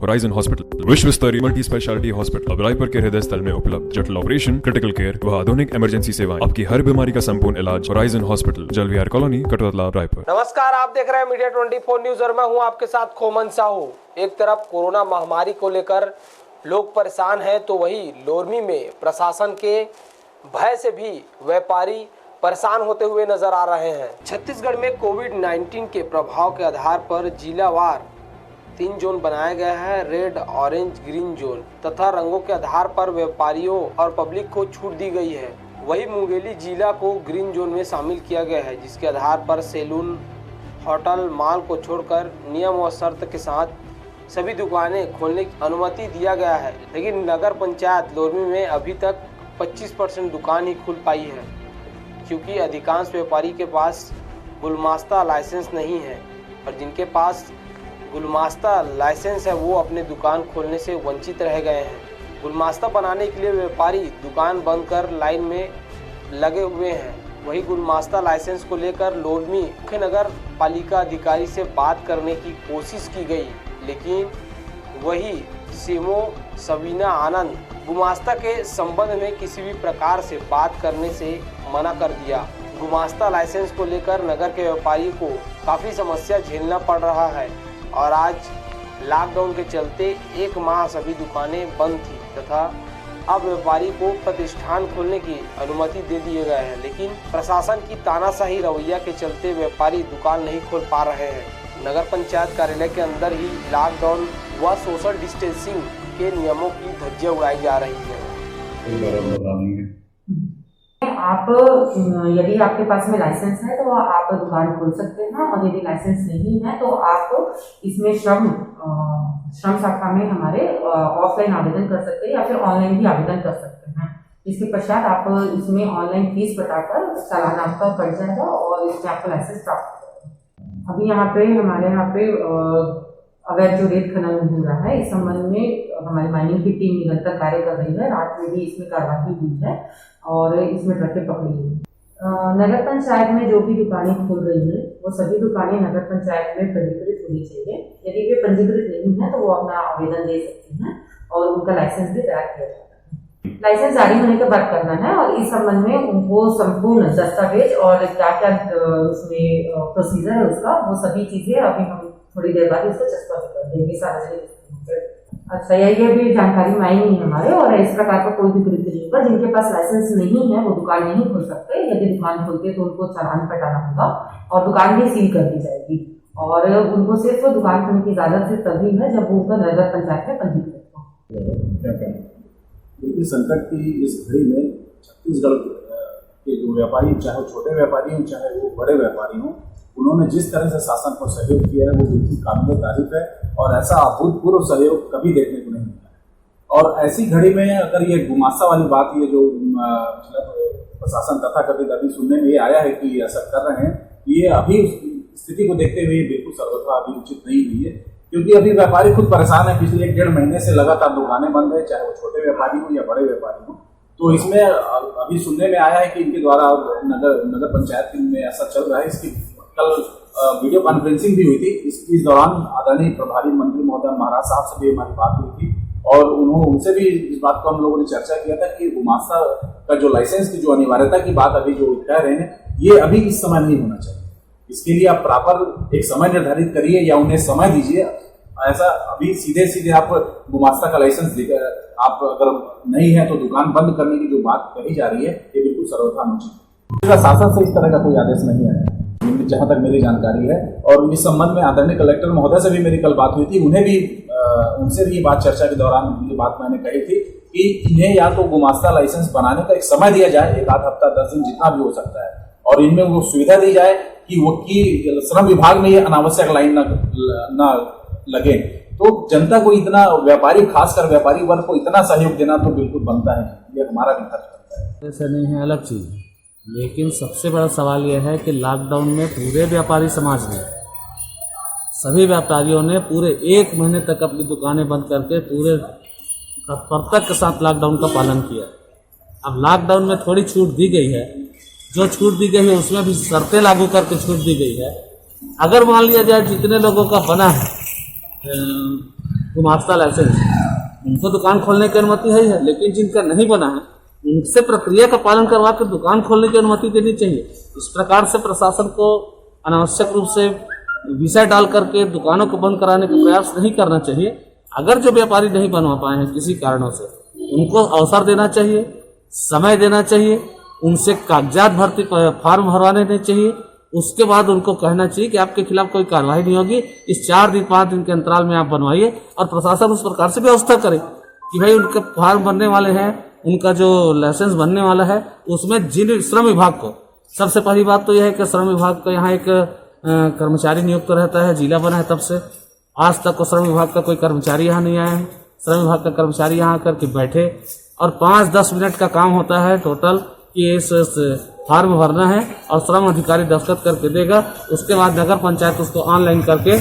Horizon hospital विश्व स्तरीय multi speciality hospital अब रायपुर के हृदय स्थल में उपलब्ध। जटिल ऑपरेशन, क्रिटिकल केयर व आधुनिक इमरजेंसी सेवाएं, आपकी हर बीमारी का संपूर्ण इलाज। Horizon hospital, जलविहार colony, Katotala, Raipur. नमस्कार, आप देख रहे हैं मीडिया 24 न्यूज और मैं हूं आपके साथ खोमन साहू। एक तरफ कोरोना महामारी को लेकर लोग परेशान हैं, तो वही लोरमी में प्रशासन के भय से भी व्यापारी परेशान होते हुए नजर आ रहे हैं। छत्तीसगढ़ में कोविड-19 के प्रभाव के आधार पर जिलावार 3 जोन बनाया गया है, रेड, ऑरेंज, ग्रीन जोन, तथा रंगों के आधार पर व्यापारियों और पब्लिक को छूट दी गई है। वही मुंगेली जिला को ग्रीन जोन में शामिल किया गया है, जिसके आधार पर सैलून, होटल, मॉल को छोड़कर नियम और शर्त के साथ सभी दुकानें खोलने की अनुमति दिया गया है। लेकिन नगर पंचायत लोरमी में अभी तक 25% दुकान ही खुल पाई है, क्योंकि अधिकांश व्यापारी के पास गुलमास्ता लाइसेंस नहीं है और जिनके पास गुलमास्ता लाइसेंस है वो अपने दुकान खोलने से वंचित रह गए हैं। गुलमास्ता बनाने के लिए व्यापारी दुकान बंद कर लाइन में लगे हुए हैं। वही गुलमास्ता लाइसेंस को लेकर लोरमी मुख्य नगर पालिका अधिकारी से बात करने की कोशिश की गई, लेकिन वही सीमो सबीना आनंद गुमास्ता के संबंध में किसी भी प्रकार से बात करने से मना कर दिया। गुमास्ता लाइसेंस को लेकर नगर के व्यापारी को काफ़ी समस्या झेलना पड़ रहा है और आज लॉकडाउन के चलते 1 माह सभी दुकानें बंद थी तथा अब व्यापारी को प्रतिष्ठान खोलने की अनुमति दे दिए गए हैं, लेकिन प्रशासन की तानाशाही रवैया के चलते व्यापारी दुकान नहीं खोल पा रहे हैं। नगर पंचायत कार्यालय के अंदर ही लॉकडाउन व सोशल डिस्टेंसिंग के नियमों की धज्जियां उड़ाई जा रही है। आप यदि आपके पास में लाइसेंस है तो आप दुकान खोल सकते हैं, और यदि लाइसेंस नहीं है तो आप इसमें श्रम शाखा में हमारे ऑफलाइन आवेदन कर सकते हैं या फिर ऑनलाइन भी आवेदन कर सकते हैं। इसके पश्चात आप इसमें ऑनलाइन फीस बताकर सालाना आपका कट जाएगा और इसमें आपको लाइसेंस प्राप्त होगा। अभी हमारे यहाँ पे अवैध जो रेत खनन हो रहा है, इस संबंध में हमारी माइनिंग की टीम निरंतर कार्य कर रही है। रात में भी इसमें कार्रवाई हुई है और इसमें ट्रकें पकड़ी गई। नगर पंचायत में जो भी दुकानें खुल रही है वो सभी दुकानें नगर पंचायत में पंजीकृत होनी चाहिए। यदि वे पंजीकृत नहीं है तो वो अपना आवेदन दे सकती हैं और उनका लाइसेंस भी तैयार किया जाता है। लाइसेंस जारी होने के बाद करना है और इस संबंध में उनको संपूर्ण दस्तावेज और क्या क्या उसमें प्रोसीजर है उसका, वो सभी चीजें अभी हम थोड़ी देर बाद इसको चस्पा कर देंगे सार्वजनिक। अच्छा, ये भी जानकारी में आई नहीं है हमारे, और इस प्रकार का कोई भी कृत्य नहीं होगा। जिनके पास लाइसेंस नहीं है वो दुकान नहीं खोल सकते। यदि दुकान खोलते तो उनको चालान कटाना होगा और दुकान भी सील कर दी जाएगी और उनको सिर्फ दुकान खोलने की इजाजत से तभी है जब वो नगर पंचायत में पंजीकृत हो। देखिए, संकट की इस घड़ी में छत्तीसगढ़ के जो व्यापारी, चाहे छोटे व्यापारी हों चाहे वो बड़े व्यापारी हों, उन्होंने जिस तरह से शासन को सहयोग किया है वो बिल्कुल काबिल तारीफ है और ऐसा अभूतपूर्व सहयोग कभी देखने को नहीं मिला है। और ऐसी घड़ी में अगर ये गुमास्ता वाली बात, ये जो प्रशासन तथा कभी सुनने में ये आया है कि ऐसा कर रहे हैं, ये अभी स्थिति को देखते हुए बिल्कुल सर्वथा अभी उचित नहीं हुई है, क्योंकि अभी व्यापारी खुद परेशान है। पिछले 1-1.5 महीने से लगातार दुकानें बंद है, चाहे वो छोटे व्यापारी हो या बड़े व्यापारी हो। तो इसमें अभी सुनने में आया है कि इनके द्वारा नगर पंचायत में ऐसा चल रहा है। इसकी कल वीडियो कॉन्फ्रेंसिंग भी हुई थी। इस दौरान आदरणीय प्रभारी मंत्री महोदय महाराज साहब से भी हमारी बात हुई थी और उनसे भी इस बात को हम लोगों ने चर्चा किया था कि गुमास्ता का जो लाइसेंस की जो अनिवार्यता की बात अभी जो कह रहे हैं, ये अभी इस समय नहीं होना चाहिए। इसके लिए आप प्रॉपर एक समय निर्धारित करिए या उन्हें समय दीजिए। ऐसा अभी सीधे आप गुमास्ता का लाइसेंस देकर आप अगर नहीं है तो दुकान बंद करने की जो बात कही जा रही है, ये बिल्कुल सर्वथा अनुचित है। शासन से इस तरह का कोई आदेश नहीं आया जहाँ तक मेरी जानकारी है। और इस संबंध में आदरणीय कलेक्टर महोदय से भी मेरी कल बात हुई थी। उनसे भी ये बात चर्चा के दौरान ये बात मैंने कही थी कि इन्हें या तो गुमास्ता लाइसेंस बनाने का एक समय दिया जाए, 1 हफ्ता 10 दिन जितना भी हो सकता है, और इनमें वो सुविधा दी जाए कि वो की श्रम विभाग में ये अनावश्यक लाइन न लगे। तो जनता को इतना, व्यापारी खासकर व्यापारी वर्ग को इतना सहयोग देना तो बिल्कुल बनता है, ये हमारा भी फर्ज बनता है। ऐसा नहीं है, अलग चीज़। लेकिन सबसे बड़ा सवाल यह है कि लॉकडाउन में पूरे व्यापारी समाज ने, सभी व्यापारियों ने पूरे 1 महीने तक अपनी दुकानें बंद करके पूरे तत्परता के साथ लॉकडाउन का पालन किया। अब लॉकडाउन में थोड़ी छूट दी गई है, जो छूट दी गई है उसमें भी शर्तें लागू करके छूट दी गई है। अगर मान लिया जाए जितने लोगों का बना है गुमास्ता लाइसेंस, उनको दुकान खोलने की अनुमति है, लेकिन जिनका नहीं बना है उनसे प्रक्रिया का पालन करवा कर दुकान खोलने की अनुमति देनी चाहिए। इस प्रकार से प्रशासन को अनावश्यक रूप से विषय डाल करके दुकानों को बंद कराने का प्रयास नहीं करना चाहिए। अगर जो व्यापारी नहीं बनवा पाए हैं किसी कारणों से, उनको अवसर देना चाहिए, समय देना चाहिए, उनसे कागजात भर्ती फॉर्म भरवाने देने चाहिए। उसके बाद उनको कहना चाहिए कि आपके खिलाफ कोई कार्रवाई नहीं होगी, इस 4 दिन 5 दिन के अंतराल में आप बनवाइए। और प्रशासन उस प्रकार से व्यवस्था करे कि भाई उनके फॉर्म बनने वाले हैं, उनका जो लाइसेंस बनने वाला है उसमें जिन श्रम विभाग को, सबसे पहली बात तो यह है कि श्रम विभाग का यहाँ एक कर्मचारी नियुक्त रहता है। जिला बना है तब से आज तक को श्रम विभाग का कोई कर्मचारी यहाँ नहीं आया है। श्रम विभाग का कर्मचारी यहाँ आकर के बैठे और 5-10 मिनट का काम होता है टोटल कि इस फॉर्म भरना है और श्रम अधिकारी दस्तखत करके देगा। उसके बाद नगर पंचायत उसको ऑनलाइन करके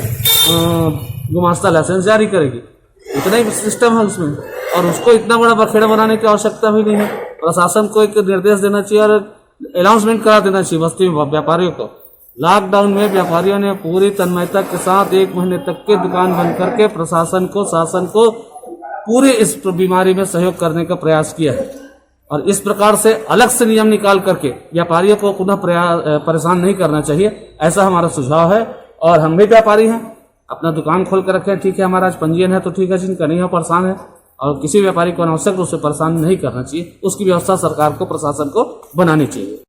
गुमास्ता लाइसेंस जारी करेगी। इतना ही सिस्टम है उसमें, और उसको इतना बड़ा बखेड़ा बनाने की आवश्यकता भी नहीं है। प्रशासन को एक निर्देश देना चाहिए और अनाउंसमेंट करा देना चाहिए बस्ती में व्यापारियों को। लॉकडाउन में व्यापारियों ने पूरी तन्मयता के साथ 1 महीने तक के दुकान बंद करके प्रशासन को, शासन को पूरी इस बीमारी में सहयोग करने का प्रयास किया है। और इस प्रकार से अलग से नियम निकाल करके व्यापारियों को पुनः परेशान नहीं करना चाहिए, ऐसा हमारा सुझाव है। और हम भी व्यापारी हैं, अपना दुकान खोल कर रखे, ठीक है, हमारा आज पंजीयन है तो ठीक है, जिनका नहीं हो परेशान है। और किसी व्यापारी को अनावश्यक रूप से परेशान नहीं करना चाहिए, उसकी व्यवस्था सरकार को, प्रशासन को बनानी चाहिए।